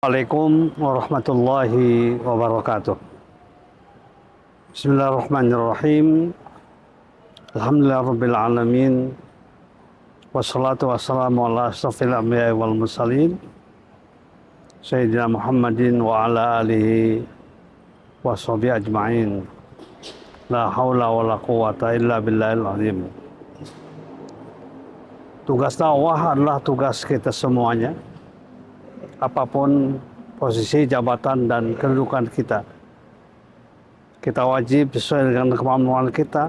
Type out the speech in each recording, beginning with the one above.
Assalamualaikum warahmatullahi wabarakatuh. Bismillahirrahmanirrahim. Alhamdulillahirabbil alamin. Wassalatu wassalamu ala asyrafil anbiya'i wal mursalin Sayyidina Muhammadin wa ala alihi washabihi ajma'in. La haula wa la quwata illa billahil azim. Tugas dakwah adalah tugas kita semuanya, apapun posisi, jabatan, dan kedudukan kita. Kita wajib sesuai dengan kemampuan kita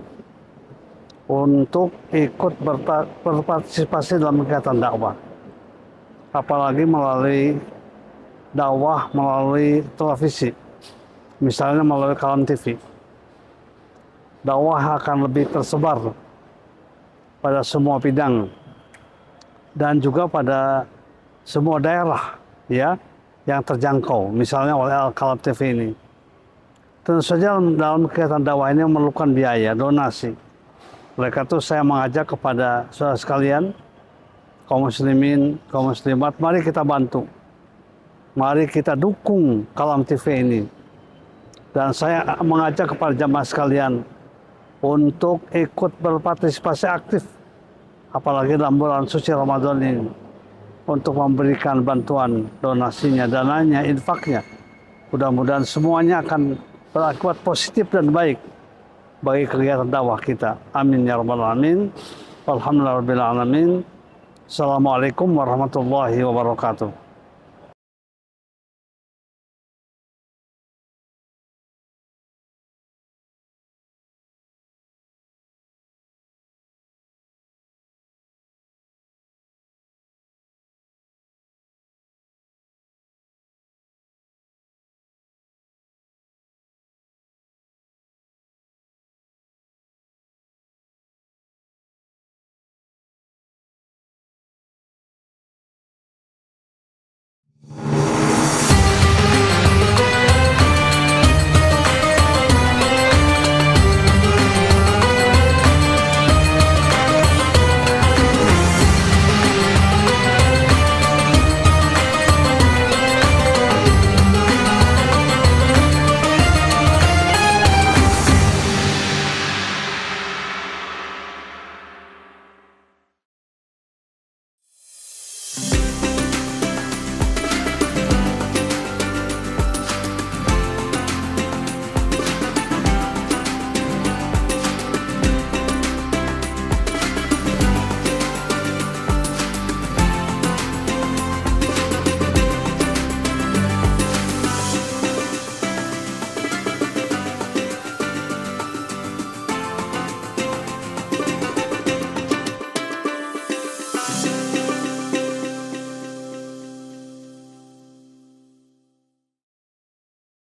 untuk ikut berpartisipasi dalam kegiatan dakwah. Apalagi melalui dakwah melalui televisi, misalnya melalui Kalam TV. Dakwah akan lebih tersebar pada semua bidang dan juga pada semua daerah ya yang terjangkau, misalnya oleh Al-Kalam TV ini. Tentu saja dalam kegiatan dakwah ini memerlukan biaya, donasi. Oleh karena itu saya mengajak kepada saudara sekalian, kaum muslimin, kaum muslimat, mari kita bantu. Mari kita dukung Kalam TV ini. Dan saya mengajak kepada jamaah sekalian untuk ikut berpartisipasi aktif, apalagi dalam bulan suci Ramadan ini, untuk memberikan bantuan, donasinya, dananya, infaknya. Mudah-mudahan semuanya akan berakibat positif dan baik bagi kegiatan dakwah kita. Amin ya rabbal alamin. Alhamdulillahirabbil alamin. Assalamualaikum warahmatullahi wabarakatuh.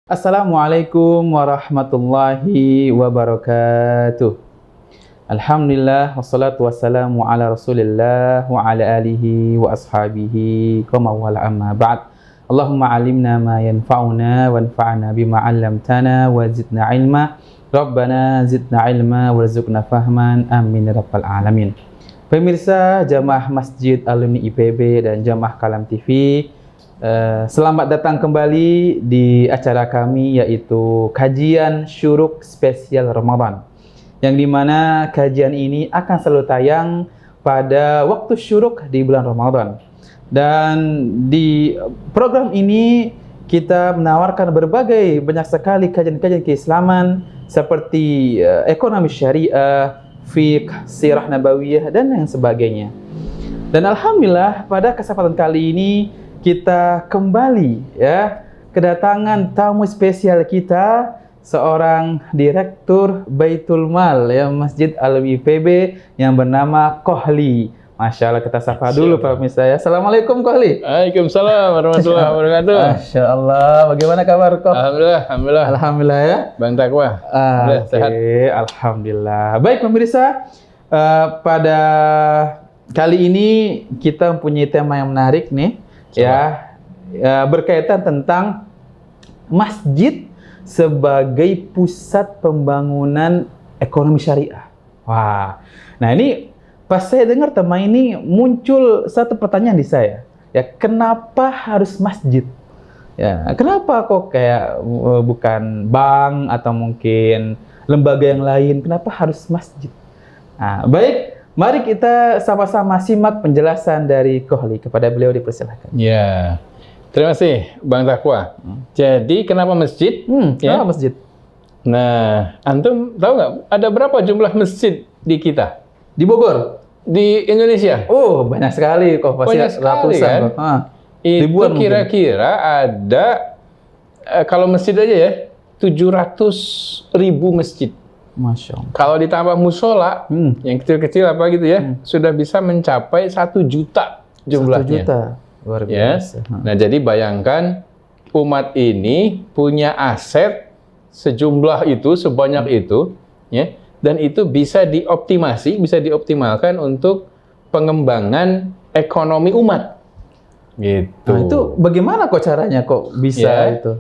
Assalamualaikum warahmatullahi wabarakatuh. Alhamdulillah wassalatu wassalamu ala Rasulillah wa ala alihi wa ashabihi wa mawala amma ba'd. Allahumma alimna ma yanfa'una wanfa'na bima 'allamtana wa zidna ilma. Rabbana zidna ilma warzuqna fahman. Amin ya rabbal alamin. Pemirsa jamaah Masjid Alumni IPB dan jamaah Kalam TV, selamat datang kembali di acara kami, yaitu kajian syuruk spesial Ramadan, yang dimana kajian ini akan selalu tayang pada waktu syuruk di bulan Ramadan. Dan di program ini kita menawarkan banyak sekali kajian-kajian keislaman seperti ekonomi syariah, fiqh, sirah nabawiyah, dan yang sebagainya. Dan alhamdulillah pada kesempatan kali ini kita kembali kedatangan tamu spesial kita, seorang direktur Baitul Mal Masjid Alumni IPB yang bernama Kohli. Masya Allah, kita sapa dulu Pak Pemirsa ya. Assalamualaikum Kohli. Waalaikumsalam warahmatullahi wabarakatuh. Masya Allah, bagaimana kabar Koh? Alhamdulillah ya. Bang Takwa. Sehat. Alhamdulillah. Baik pemirsa, pada kali ini kita mempunyai tema yang menarik nih. Berkaitan tentang masjid sebagai pusat pembangunan ekonomi syariah. Wah, nah ini pas saya dengar tema ini muncul satu pertanyaan di saya. Ya, kenapa harus masjid? Ya, kenapa kok kayak bukan bank atau mungkin lembaga yang lain? Kenapa harus masjid? Nah, baik, mari kita sama-sama simak penjelasan dari Kohli. Kepada beliau dipersilakan. Ya, terima kasih Bang Takwa. Jadi kenapa masjid? Ya. Kenapa masjid? Nah, antum tahu nggak ada berapa jumlah masjid di kita? Di Bogor? Di Indonesia? Oh, banyak sekali kok. Pasti Banyak sekali, ratusan kan? kok. Itu Ribuan mungkin. kira-kira ada, kalau masjid aja ya, 700.000 masjid. Masya Allah. Kalau ditambah musola, yang kecil-kecil apa gitu ya, sudah bisa mencapai 1 juta 1 jumlahnya. juta. Luar Ya. biasa. Nah, jadi bayangkan umat ini punya aset sejumlah itu, sebanyak itu, ya, dan itu bisa dioptimalkan untuk pengembangan ekonomi umat. Gitu. Nah, itu bagaimana kok caranya kok bisa Ya. itu?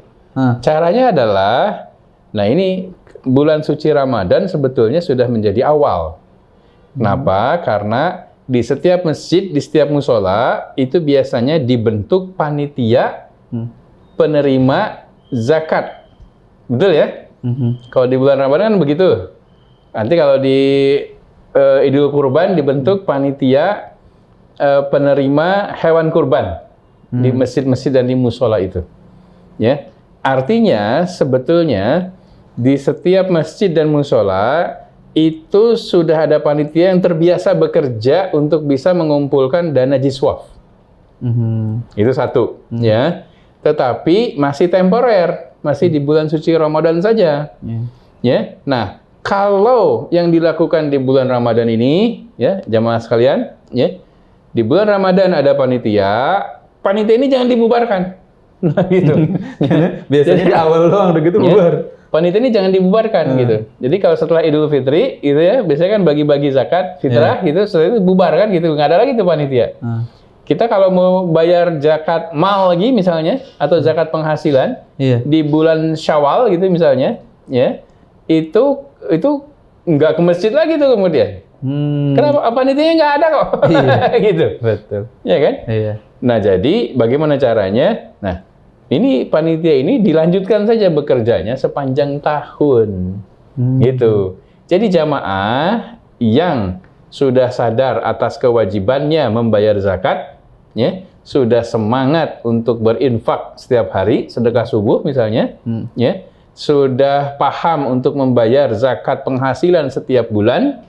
Caranya adalah, nah ini bulan suci Ramadan sebetulnya sudah menjadi awal. Kenapa? Karena di setiap masjid, di setiap musola, itu biasanya dibentuk panitia penerima zakat. Betul ya? Kalau di bulan Ramadan kan begitu. Nanti kalau di Idul Kurban dibentuk panitia penerima hewan kurban di masjid-masjid dan di musola itu. Ya. Artinya sebetulnya di setiap masjid dan musola itu sudah ada panitia yang terbiasa bekerja untuk bisa mengumpulkan dana jiswaf. Itu satu, ya. Tetapi masih temporer, masih di bulan suci Ramadan saja. Ya. Nah, kalau yang dilakukan di bulan Ramadan ini, ya, jamaah sekalian, ya, di bulan Ramadan ada panitia ini jangan dibubarkan. Nah, gitu. Biasanya di awal doang udah gitu bubar. Panitia ini jangan dibubarkan gitu. Jadi kalau setelah Idul Fitri itu ya biasanya kan bagi-bagi zakat fitrah gitu, setelah itu bubar kan gitu, nggak ada lagi tuh panitia. Kita kalau mau bayar zakat mal lagi misalnya atau zakat penghasilan di bulan Syawal gitu misalnya, ya itu nggak ke masjid lagi tuh kemudian. Kenapa? Panitianya nggak ada kok. Gitu. Betul. Ya kan? Iya. Nah, jadi bagaimana caranya? Nah, ini panitia ini dilanjutkan saja bekerjanya sepanjang tahun. Gitu. Jadi jamaah yang sudah sadar atas kewajibannya membayar zakat, ya, sudah semangat untuk berinfak setiap hari, sedekah subuh misalnya, ya, sudah paham untuk membayar zakat penghasilan setiap bulan,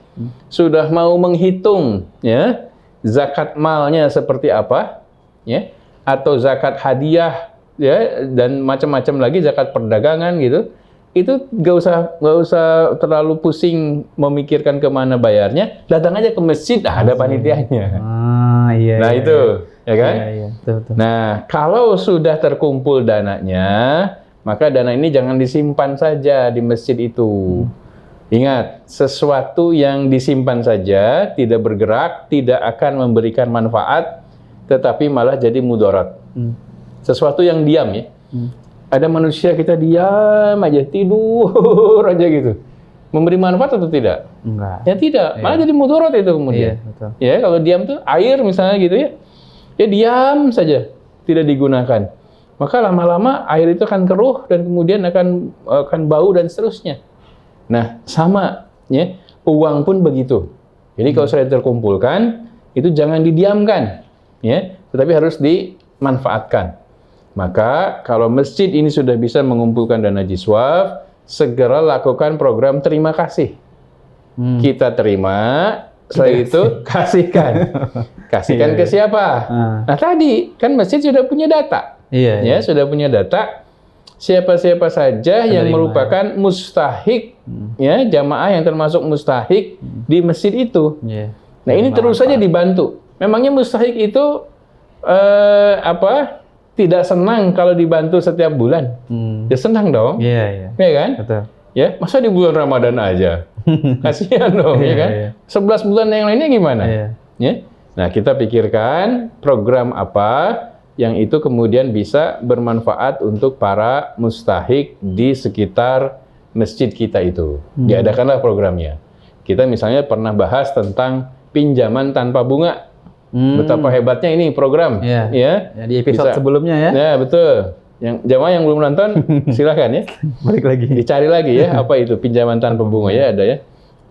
sudah mau menghitung, ya, zakat malnya seperti apa, ya, atau zakat hadiah, ya, dan macam-macam lagi, zakat perdagangan gitu. Itu nggak usah terlalu pusing memikirkan kemana bayarnya, datang aja ke masjid, ada panitianya. Iya. Nah itu, ya kan? Iya, betul. Nah, kalau sudah terkumpul dananya, maka dana ini jangan disimpan saja di masjid itu. Ingat, sesuatu yang disimpan saja, tidak bergerak, tidak akan memberikan manfaat, tetapi malah jadi mudarat. Sesuatu yang diam ya. Ada manusia kita diam aja, tidur aja gitu. Memberi manfaat atau tidak? Enggak. Ya tidak, malah jadi mudarat itu kemudian. Iya, betul. Ya, kalau diam tuh air misalnya gitu ya. Ya diam saja, tidak digunakan. Maka lama-lama air itu akan keruh dan kemudian akan bau dan seterusnya. Nah, sama ya, uang pun begitu. Jadi kalau sudah terkumpulkan, itu jangan didiamkan, ya, tetapi harus dimanfaatkan. Maka kalau masjid ini sudah bisa mengumpulkan dana jiswaf, segera lakukan program terima kasih. Kita terima, setelah itu kasihkan. Kasihkan ke siapa? Nah tadi kan masjid sudah punya data, ya, sudah punya data. Siapa-siapa saja yang merupakan mustahik, ya, jamaah yang termasuk mustahik di masjid itu. Nah ini terus saja dibantu. Memangnya mustahik itu tidak senang kalau dibantu setiap bulan? Ya senang dong, ya kan? Betul. Ya, masa di bulan Ramadan aja? Kasihan dong, ya kan? 11 bulan yang lainnya gimana? Ya? Nah kita pikirkan program apa yang itu kemudian bisa bermanfaat untuk para mustahik di sekitar masjid kita itu. Diadakanlah programnya. Kita misalnya pernah bahas tentang pinjaman tanpa bunga. Betapa hebatnya ini program. Ya. Di episode sebelumnya ya. Ya, betul. Yang jamaah yang belum nonton, silakan ya. Balik lagi. Dicari lagi ya, apa itu pinjaman tanpa bunga ya, ada ya.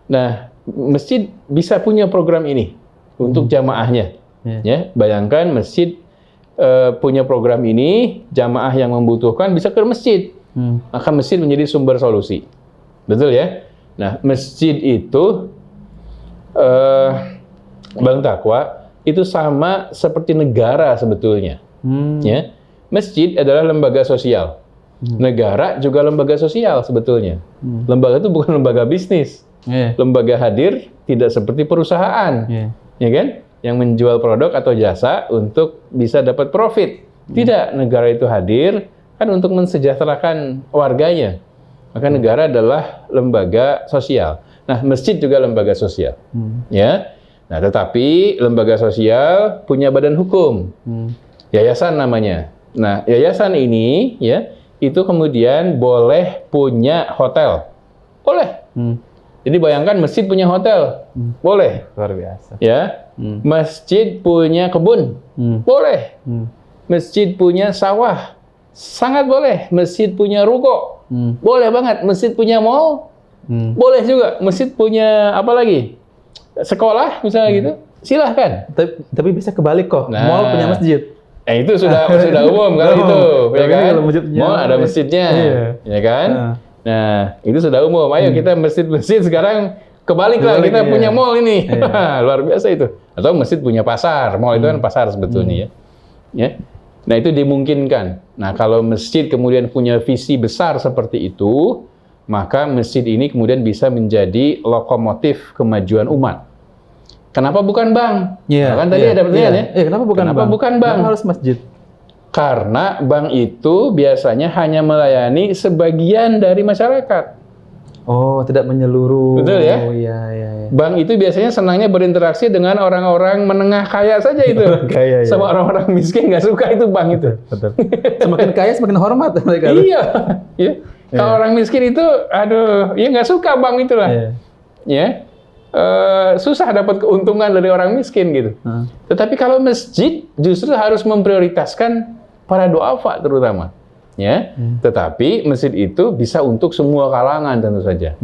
Nah, masjid bisa punya program ini untuk jamaahnya. Ya, bayangkan masjid punya program ini, jamaah yang membutuhkan bisa ke masjid. Maka masjid menjadi sumber solusi. Betul ya? Nah, masjid itu Bang Takwa itu sama seperti negara sebetulnya. Ya. Masjid adalah lembaga sosial. Negara juga lembaga sosial sebetulnya. Lembaga itu bukan lembaga bisnis. Lembaga hadir tidak seperti perusahaan. Ya kan? Yang menjual produk atau jasa untuk bisa dapat profit. Tidak, negara itu hadir kan untuk mensejahterakan warganya. Maka negara adalah lembaga sosial. Nah, masjid juga lembaga sosial. Ya. Nah, tetapi lembaga sosial punya badan hukum. Yayasan namanya. Nah, yayasan ini ya, itu kemudian boleh punya hotel. Boleh. Jadi bayangkan masjid punya hotel. Boleh. Luar biasa. Ya. Masjid punya kebun. Boleh. Masjid punya sawah. Sangat boleh. Masjid punya ruko. Boleh banget. Masjid punya mall. Boleh juga. Masjid punya apa lagi? Sekolah misalnya gitu. Silahkan. Tapi bisa kebalik kok. Nah. Mall punya masjid. Itu sudah umum kalau itu, ya Tapi kan? kalau masjidnya- Mall ada masjidnya, ya kan? Nah, itu sudah umum. Ayo kita masjid sekarang kebalik lah, kita punya mall ini. Luar biasa itu. Atau masjid punya pasar. Mall itu kan pasar sebetulnya ya. Nah, itu dimungkinkan. Nah, kalau masjid kemudian punya visi besar seperti itu, maka masjid ini kemudian bisa menjadi lokomotif kemajuan umat. Kenapa bukan bank? Nah, kan tadi ada pertanyaan ya. Kenapa bukan Kenapa bank? bukan bank? Kenapa harus masjid? Karena bank itu biasanya hanya melayani sebagian dari masyarakat. Oh, tidak menyeluruh. Betul ya? Oh, iya. Bank itu biasanya senangnya berinteraksi dengan orang-orang menengah kaya saja itu. Kaya, ya. Sama orang-orang miskin nggak suka itu bank itu. Betul. Semakin kaya semakin hormat mereka. Iya. Ya. Kalau orang miskin itu, aduh, ya nggak suka bank itulah. Ya. Susah dapat keuntungan dari orang miskin gitu. Tetapi kalau masjid justru harus memprioritaskan para duafa terutama. Ya. Tetapi masjid itu bisa untuk semua kalangan tentu saja.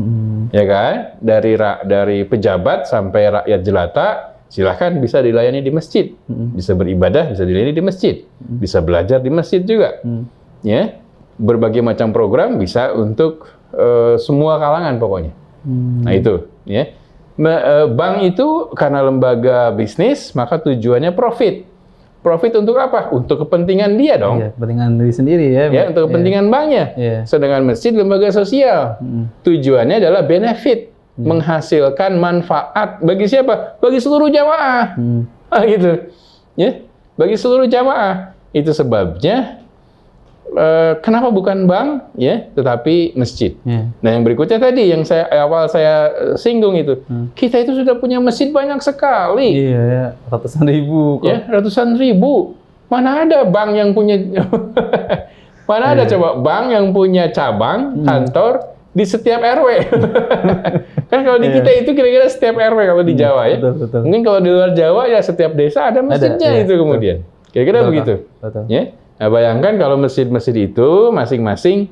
Ya kan? Dari pejabat sampai rakyat jelata, silahkan bisa dilayani di masjid. Bisa beribadah, bisa dilayani di masjid. Bisa belajar di masjid juga. Ya. Berbagai macam program bisa untuk semua kalangan pokoknya. Nah itu, ya. Bank itu karena lembaga bisnis, maka tujuannya profit. Profit untuk apa? Untuk kepentingan dia dong. Iya, kepentingan diri sendiri ya. Ya, untuk kepentingan banknya. Sedangkan masjid lembaga sosial. Tujuannya adalah benefit, menghasilkan manfaat bagi siapa? Bagi seluruh jamaah. Gitu. Ya, bagi seluruh jamaah. Itu sebabnya kenapa bukan bank, ya, tetapi masjid. Nah, yang berikutnya tadi yang awal saya singgung itu, kita itu sudah punya masjid banyak sekali. Iya, ya. Ratusan ribu. Kok. Ya, ratusan ribu. Mana ada bank yang punya, mana ada coba bank yang punya cabang kantor di setiap RW. Kan kalau di kita itu kira-kira setiap RW kalau di Jawa ya. Betul. Mungkin kalau di luar Jawa ya setiap desa ada masjidnya itu kemudian. Kira-kira begitu. Ya. Nah, bayangkan kalau masjid-masjid itu masing-masing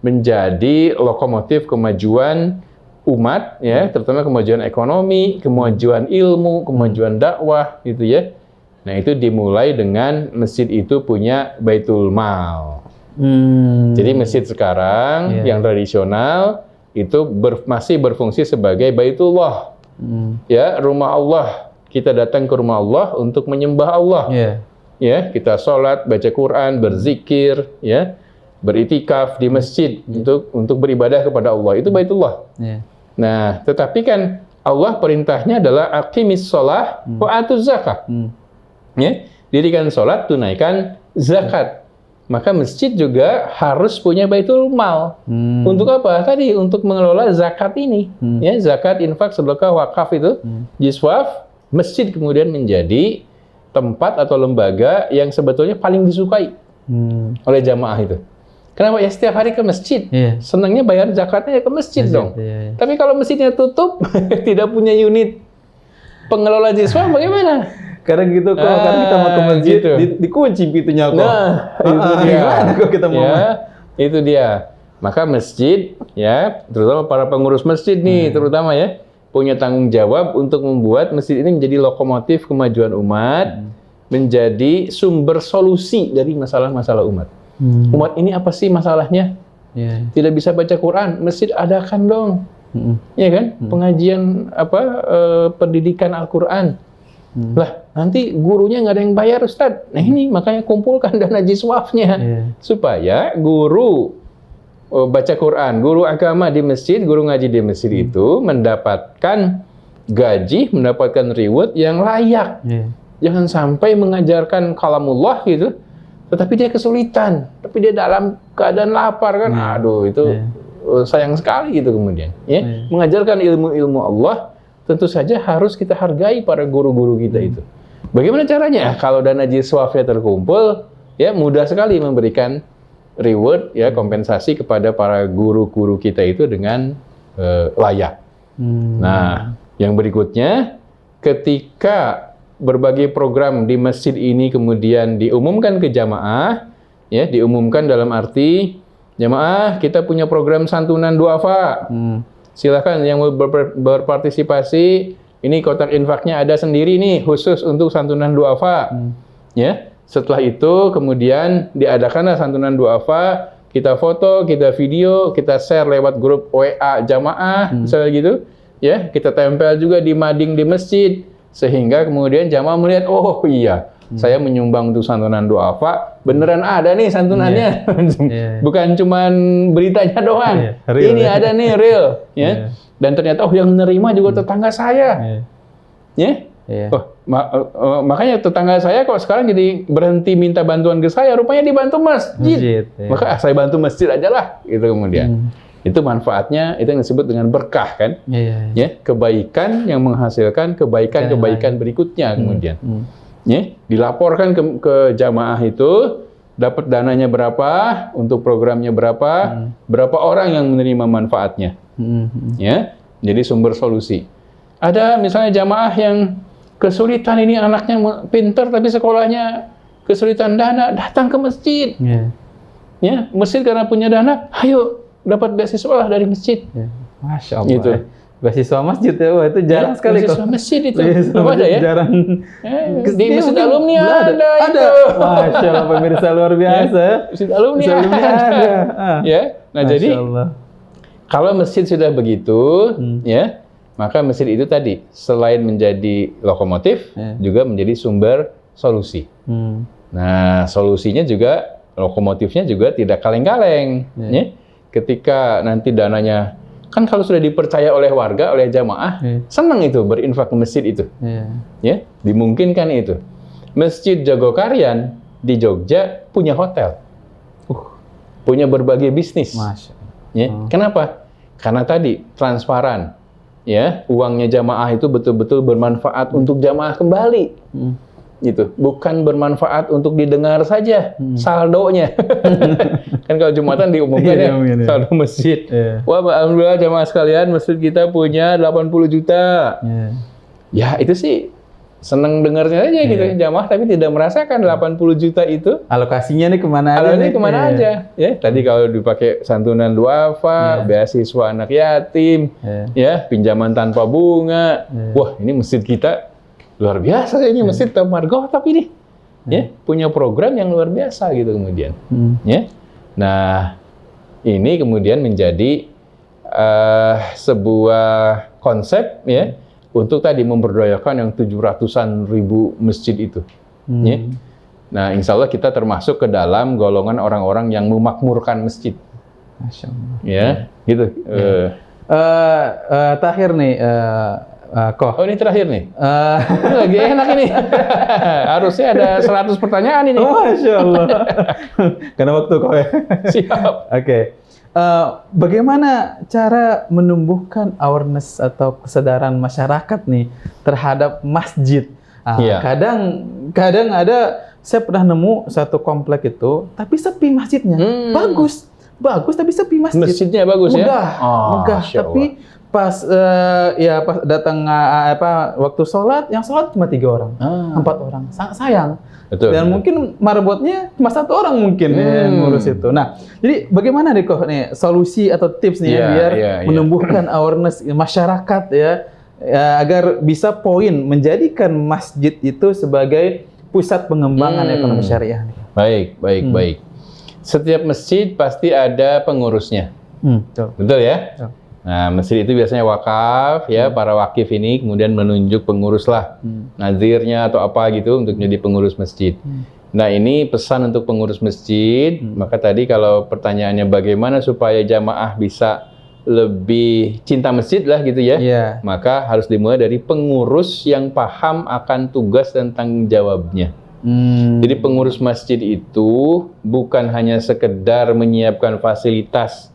menjadi lokomotif kemajuan umat, ya, terutama kemajuan ekonomi, kemajuan ilmu, kemajuan dakwah, gitu ya. Nah, itu dimulai dengan masjid itu punya baitul mal. Jadi masjid sekarang yang tradisional itu masih berfungsi sebagai baitullah, ya, rumah Allah. Kita datang ke rumah Allah untuk menyembah Allah. Ya, kita sholat, baca Quran, berzikir, ya, beritikaf di masjid untuk beribadah kepada Allah. Itu baitullah. Nah, tetapi kan Allah perintahnya adalah aqimis sholah wa atuz zakah. Ya, dirikan sholat, tunaikan zakat. Maka masjid juga harus punya baitul mal. Untuk apa? Tadi untuk mengelola zakat ini. Ya, zakat, infak, sedekah, wakaf itu, jiswaf, masjid kemudian menjadi tempat atau lembaga yang sebetulnya paling disukai oleh jamaah itu. Kenapa? Ya setiap hari ke masjid. Senangnya bayar zakatnya ya ke masjid dong. Tapi kalau masjidnya tutup, tidak punya unit pengelola jiswa, bagaimana? Kadang gitu kok, kadang kita mau ke masjid, gitu. dikunci pintunya kok. Nah, itu dia. Gimana kok kita mau? Ya, itu dia. Maka masjid, ya, terutama para pengurus masjid nih, terutama ya, punya tanggung jawab untuk membuat masjid ini menjadi lokomotif kemajuan umat, menjadi sumber solusi dari masalah-masalah umat. Umat ini apa sih masalahnya? Yeah. Tidak bisa baca Quran, masjid adakan dong. Ya kan? Pengajian pendidikan Al-Qur'an. Lah, nanti gurunya nggak ada yang bayar, Ustadz. Nah ini makanya kumpulkan dana jiswafnya supaya guru baca Quran, guru agama di masjid, guru ngaji di masjid itu mendapatkan gaji, mendapatkan reward yang layak. Jangan sampai mengajarkan kalamullah gitu, tetapi dia kesulitan, tapi dia dalam keadaan lapar kan. Aduh, itu sayang sekali gitu kemudian. Ya, mengajarkan ilmu-ilmu Allah. Tentu saja harus kita hargai para guru-guru kita itu. Bagaimana caranya? Kalau dana jiswafnya terkumpul, ya mudah sekali memberikan reward, ya kompensasi kepada para guru-guru kita itu dengan layak. Nah, yang berikutnya, ketika berbagai program di masjid ini kemudian diumumkan ke jamaah, ya diumumkan dalam arti jamaah kita punya program santunan duafa. Silakan yang mau berpartisipasi, ini kotak infaknya ada sendiri nih khusus untuk santunan duafa. Ya, setelah itu kemudian diadakanlah santunan duafa, kita foto, kita video, kita share lewat grup WA jamaah, misalnya gitu. Ya, kita tempel juga di mading di masjid sehingga kemudian jamaah melihat, oh iya, saya menyumbang untuk santunan duafa, beneran ada nih santunannya. Bukan cuman beritanya doang. Real, ini ada nih real, ya. Dan ternyata yang menerima juga tetangga saya. Ya. Oh, makanya tetangga saya kok sekarang jadi berhenti minta bantuan ke saya, rupanya dibantu masjid. Maka saya bantu masjid aja lah, gitu kemudian. Itu manfaatnya, itu yang disebut dengan berkah kan. Ya, kebaikan yang menghasilkan kebaikan-kebaikan berikutnya kemudian. Ya, dilaporkan ke jamaah itu, dapat dananya berapa, untuk programnya berapa, berapa orang yang menerima manfaatnya. Ya, jadi sumber solusi. Ada misalnya jamaah yang kesulitan, ini anaknya pinter tapi sekolahnya kesulitan dana, datang ke masjid. Ya, masjid karena punya dana, ayo dapat beasiswa lah dari masjid. Masya Allah. Gitu. Beasiswa masjid ya, wah itu jarang sekali kok. Beasiswa masjid itu, belum ada ya? Jarang. Di masjid alumni ada itu. Masya Allah, pemirsa luar biasa. Masjid alumni ada. Ya, nah jadi kalau masjid sudah begitu, ya, maka masjid itu tadi selain menjadi lokomotif, juga menjadi sumber solusi. Nah, solusinya juga, lokomotifnya juga tidak kaleng-kaleng. Ya. Ketika nanti dananya, kan kalau sudah dipercaya oleh warga, oleh jamaah, senang itu berinfak ke masjid itu. Ya, dimungkinkan itu. Masjid Jogokarian di Jogja punya hotel. Punya berbagai bisnis. Ya, kenapa? Karena tadi transparan. Ya, uangnya jamaah itu betul-betul bermanfaat untuk jamaah kembali. Gitu. Bukan bermanfaat untuk didengar saja saldonya. Kan kalau Jumatan diumumkan ya, saldo masjid. Wah, alhamdulillah jamaah sekalian, masjid kita punya 80 juta. Ya, itu sih seneng dengarnya aja gitu jamaah, tapi tidak merasakan 80 juta itu. Alokasinya nih kemana aja? Alokasinya kemana aja? Ya, tadi kalau dipakai santunan duafa, beasiswa anak yatim, ya, pinjaman tanpa bunga. Wah, ini masjid kita luar biasa ini masjid Margo, tapi ini ya punya program yang luar biasa gitu kemudian. Ya. Nah, ini kemudian menjadi sebuah konsep ya untuk tadi memberdayakan yang 700-an ribu masjid itu. Ya. Nah, insya Allah kita termasuk ke dalam golongan orang-orang yang memakmurkan masjid. Masya Allah. Ya, gitu. Terakhir nih, Koh. Oh, ini terakhir nih? Ini lagi enak ini. Harusnya ada 100 pertanyaan ini. Oh, Masya Allah. Karena waktu Koh ya. Siap. Oke. Bagaimana cara menumbuhkan awareness atau kesadaran masyarakat nih terhadap masjid? Kadang ada, saya pernah nemu satu komplek itu, tapi sepi masjidnya. Bagus tapi sepi masjid. Masjidnya bagus megah, ya? Megah, tapi pas pas datang waktu sholat, yang sholat cuma 3 orang, 4 orang, sangat sayang. Betul. Dan mungkin marbotnya cuma 1 orang mungkin yang ngurus itu. Nah, jadi bagaimana nih kok nih solusi atau tips nih biar menumbuhkan awareness masyarakat agar bisa menjadikan masjid itu sebagai pusat pengembangan ekonomi syariah. Baik. Setiap masjid pasti ada pengurusnya. Betul ya? Betul. Nah, masjid itu biasanya wakaf ya, para wakif ini kemudian menunjuk pengurus lah, nazirnya atau apa gitu untuk menjadi pengurus masjid. Nah, ini pesan untuk pengurus masjid. Maka tadi kalau pertanyaannya bagaimana supaya jamaah bisa lebih cinta masjid lah gitu ya, maka harus dimulai dari pengurus yang paham akan tugas dan tanggung jawabnya. Jadi pengurus masjid itu bukan hanya sekedar menyiapkan fasilitas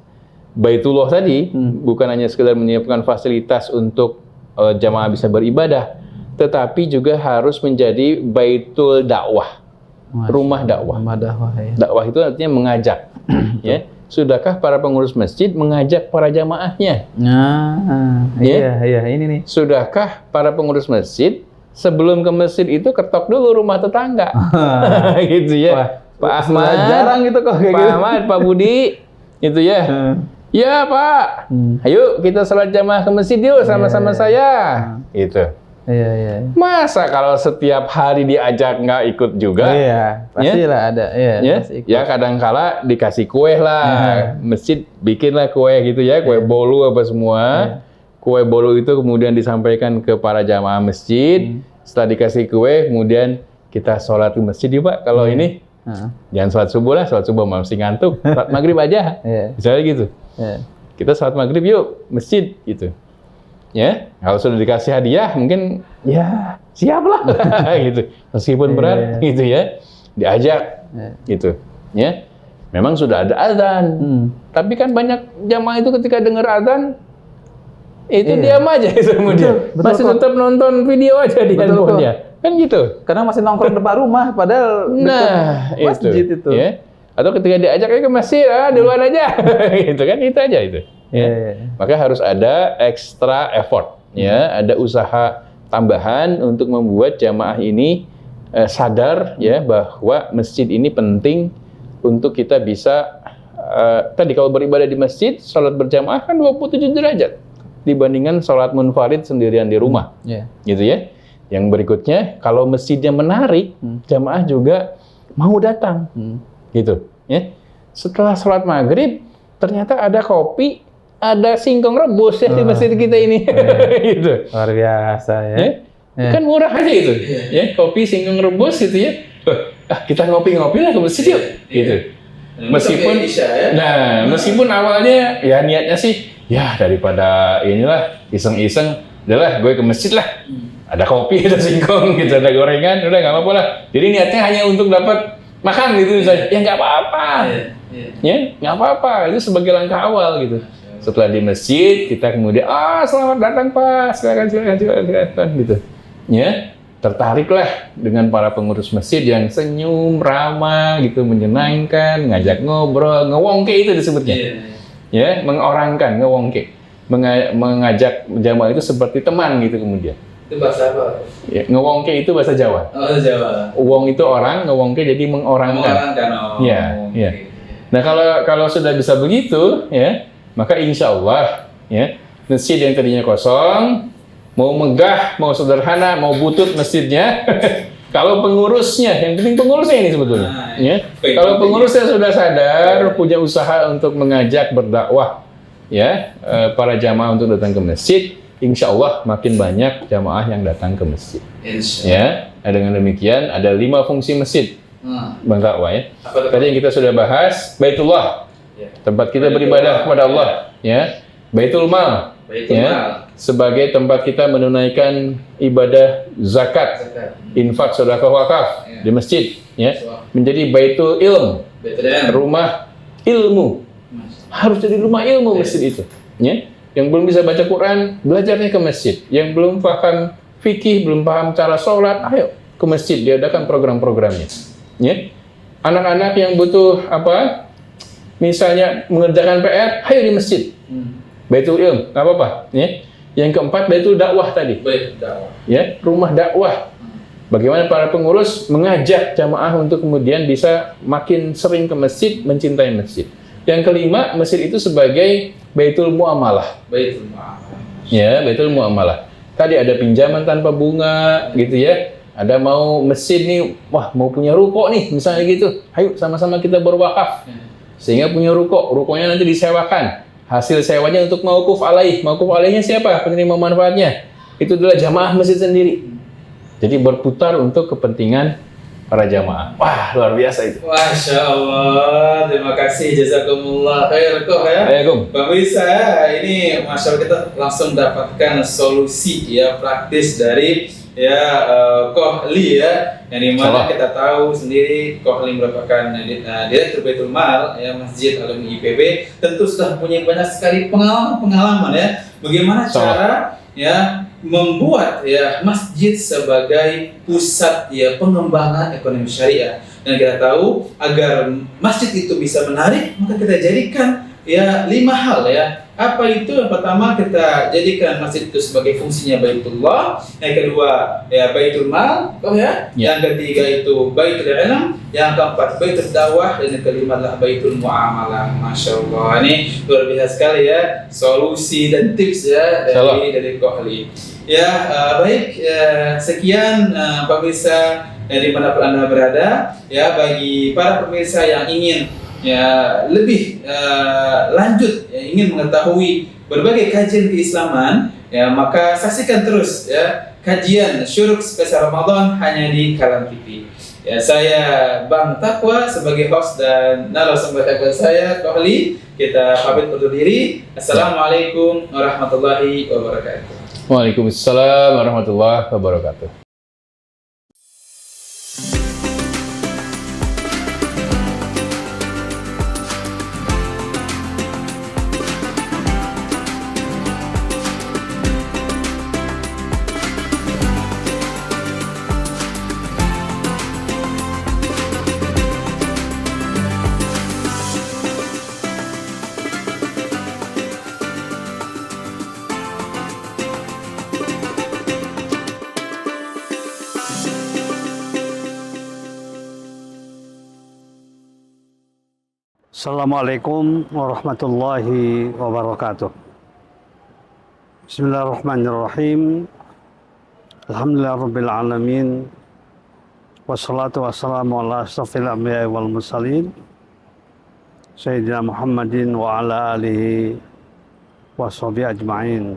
Baitullah tadi, bukan hanya sekedar menyiapkan fasilitas untuk jamaah bisa beribadah, tetapi juga harus menjadi baitul dakwah, rumah dakwah. Dakwah itu artinya mengajak. Ya, sudahkah para pengurus masjid mengajak para jamaahnya? Ini nih. Sudahkah para pengurus masjid sebelum ke masjid itu ketok dulu rumah tetangga? Gitu ya. Pak Ahmad, jarang gitu kok kayak Pak Ahmad, Pak Budi, gitu ya. Ya Pak, ayo kita sholat jamaah ke masjid yuk sama-sama saya. Gitu. Masa kalau setiap hari diajak nggak ikut juga? Pastilah ada. Ya kadang-kala dikasih kue lah, masjid bikinlah kue gitu ya, kue bolu apa semua. Kue bolu itu kemudian disampaikan ke para jamaah masjid. Setelah dikasih kue, kemudian kita sholat ke masjid yuk Pak. Kalau ini jangan sholat subuh lah, sholat subuh masih ngantuk, sholat maghrib aja, misalnya gitu. Kita sholat maghrib yuk masjid gitu. Ya, kalau sudah dikasih hadiah mungkin ya siap lah gitu. Meskipun berat gitu ya, diajak gitu. Ya, memang sudah ada azan, tapi kan banyak jamaah itu ketika dengar azan itu diam aja itu kemudian masih tetap nonton video aja di handphonenya. Kan gitu. Karena masih nongkrong depan rumah, padahal dekat masjid itu. Ya. Atau ketika diajak ke masjid, duluan aja, gitu kan, itu aja itu. Maka harus ada extra effort, ya, ada usaha tambahan untuk membuat jamaah ini sadar, ya, bahwa masjid ini penting untuk kita bisa tadi kalau beribadah di masjid, sholat berjamaah kan 27 derajat dibandingkan sholat munfarid sendirian di rumah, gitu ya. Yang berikutnya, kalau masjidnya menarik, jamaah juga mau datang, gitu. Ya. Setelah sholat maghrib, ternyata ada kopi, ada singkong rebus ya di masjid kita ini, gitu. Luar biasa ya. Kan murah aja itu, ya kopi singkong rebus gitu ya. Kita ngopi-ngopi lah ke masjid yuk, gitu. Meskipun awalnya ya niatnya sih, ya daripada inilah iseng-iseng, udahlah gue ke masjid lah. Ada kopi, ada singkong, gitu, ada gorengan, udah nggak apa-apa lah. Jadi niatnya hanya untuk dapat makan gitu saja. Ya nggak apa-apa, ya nggak apa-apa. Itu sebagai langkah awal gitu. Setelah di masjid, kita kemudian selamat datang Pak, silakan gitu. Ya, tertariklah dengan para pengurus masjid yang senyum, ramah, gitu, menyenangkan, ngajak ngobrol, ngewongke itu disebutnya. Ya, mengorangkan, ngewongke, mengajak jamaah itu seperti teman gitu kemudian. Itu bahasa apa? Ya, ngewongke itu bahasa Jawa. Oh, Jawa. Wong itu orang, ngewongke jadi mengorangkan. Ya. Nah, kalau sudah bisa begitu, ya, maka insya Allah, ya, masjid yang tadinya kosong, mau megah, mau sederhana, mau butut masjidnya, kalau pengurusnya, yang penting pengurusnya ini sebetulnya, ya. Kalau pengurusnya sudah sadar, punya usaha untuk mengajak berdakwah, ya, para jamaah untuk datang ke masjid, insya Allah makin banyak jamaah yang datang ke masjid. Ya, dengan demikian ada 5 fungsi masjid, Bang Takwa ya. Tadi yang kita sudah bahas, Baitullah, tempat kita beribadah kepada Allah, ya. Baitul Mal, ya, sebagai tempat kita menunaikan ibadah zakat, infak, sedekah, wakaf di masjid, ya. Menjadi Baitul Ilm, rumah ilmu. Harus jadi rumah ilmu masjid itu, ya. Yang belum bisa baca Quran, belajarnya ke masjid. Yang belum paham fikih, belum paham cara sholat, ayo ke masjid, diadakan program-programnya. Ya. Anak-anak yang butuh misalnya mengerjakan PR, ayo di masjid. Baitul Ilm, nggak apa-apa. Ya. Yang keempat, Baitul Dakwah tadi. Baik, dakwah. Ya, rumah dakwah. Bagaimana para pengurus mengajak jamaah untuk kemudian bisa makin sering ke masjid, mencintai masjid. Yang kelima, masjid itu sebagai Baitul Muamalah. Baitul Muamalah. Ya, Baitul Muamalah. Tadi ada pinjaman tanpa bunga, gitu ya. Ada mau masjid nih, wah mau punya ruko nih, misalnya gitu. Ayo sama-sama kita berwakaf. Sehingga punya ruko, rukonya nanti disewakan. Hasil sewanya untuk mauquf alaih. Mauquf alaihnya siapa? Penerima manfaatnya. Itu adalah jamaah masjid sendiri. Jadi berputar untuk kepentingan para jamaah. Wah, luar biasa itu. Masya Allah, terima kasih, jazakumullah khair kok ya. Assalamualaikum. Pemirsa, ini Masya Allah kita langsung dapatkan solusi ya praktis dari ya Kohli ya, yang dimana Salah. kita tahu sendiri Kohli merupakan direktur Baitul Mal ya Masjid Alumni IPB, tentu sudah punya banyak sekali pengalaman ya bagaimana Salah. cara ya membuat ya masjid sebagai pusat ya pengembangan ekonomi syariah. Dan kita tahu agar masjid itu bisa menarik, maka kita jadikan ya 5 hal ya. Apa itu? Yang pertama, kita jadikan masjid itu sebagai fungsinya Baitullah. Yang kedua, ya Baitul Mal, ya. Ya. Yang ketiga itu Baitul Ilm. Yang keempat, Baitul Dakwah. Dan yang kelima adalah Baitul Muamalah. Masya Allah, ini luar biasa sekali ya solusi dan tips ya dari Kohli. Ya, baik, sekian pemirsa dari manapun Anda berada. Ya, bagi para pemirsa yang ingin ya lebih lanjut ya, ingin mengetahui berbagai kajian keislaman ya, maka saksikan terus ya kajian Syuruk spesial Ramadan hanya di Kalam TV. Ya, saya Bang Taqwa sebagai host dan narasumber saya Kohli. Kita pamit undur diri. Assalamualaikum warahmatullahi wabarakatuh. Waalaikumsalam warahmatullahi wabarakatuh. Assalamualaikum warahmatullahi wabarakatuh. Bismillahirrahmanirrahim. Alhamdulillahirabbil alamin. Wassalatu wassalamu ala asyrafil anbiya'i wal mursalin. Sayyidina Muhammadin wa ala alihi wa sahbihi ajma'in.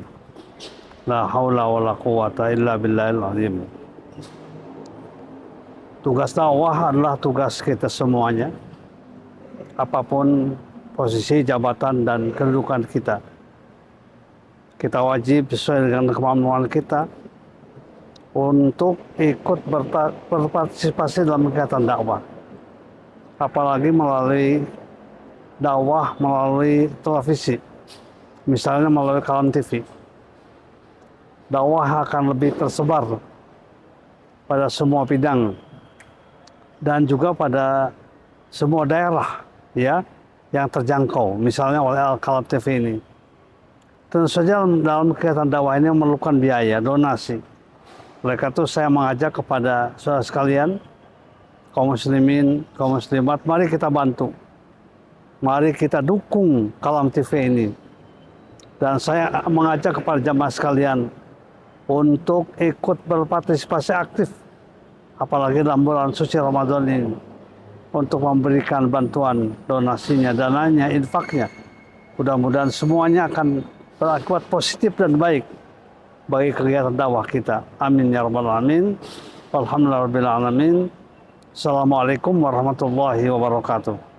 La haula wa la quwwata illa billahil azim. Tugas dakwah adalah tugas kita semuanya. Apapun posisi, jabatan, dan kedudukan kita. Kita wajib sesuai dengan kemampuan kita untuk ikut berpartisipasi dalam kegiatan dakwah. Apalagi melalui dakwah melalui televisi, misalnya melalui Kalam TV. Dakwah akan lebih tersebar pada semua bidang dan juga pada semua daerah ya yang terjangkau, misalnya oleh Al-Kalam TV ini. Tentu saja dalam kegiatan dakwah ini memerlukan biaya, donasi. Oleh karena itu saya mengajak kepada saudara sekalian, kaum muslimin, kaum muslimat, mari kita bantu. Mari kita dukung Kalam TV ini. Dan saya mengajak kepada jamaah sekalian untuk ikut berpartisipasi aktif, apalagi dalam bulan suci Ramadan ini, untuk memberikan bantuan donasinya, dananya, infaknya. Mudah-mudahan semuanya akan berakibat positif dan baik bagi kegiatan dakwah kita. Amin ya rabbal alamin. Walhamdulillahirabbil alamin. Assalamualaikum warahmatullahi wabarakatuh.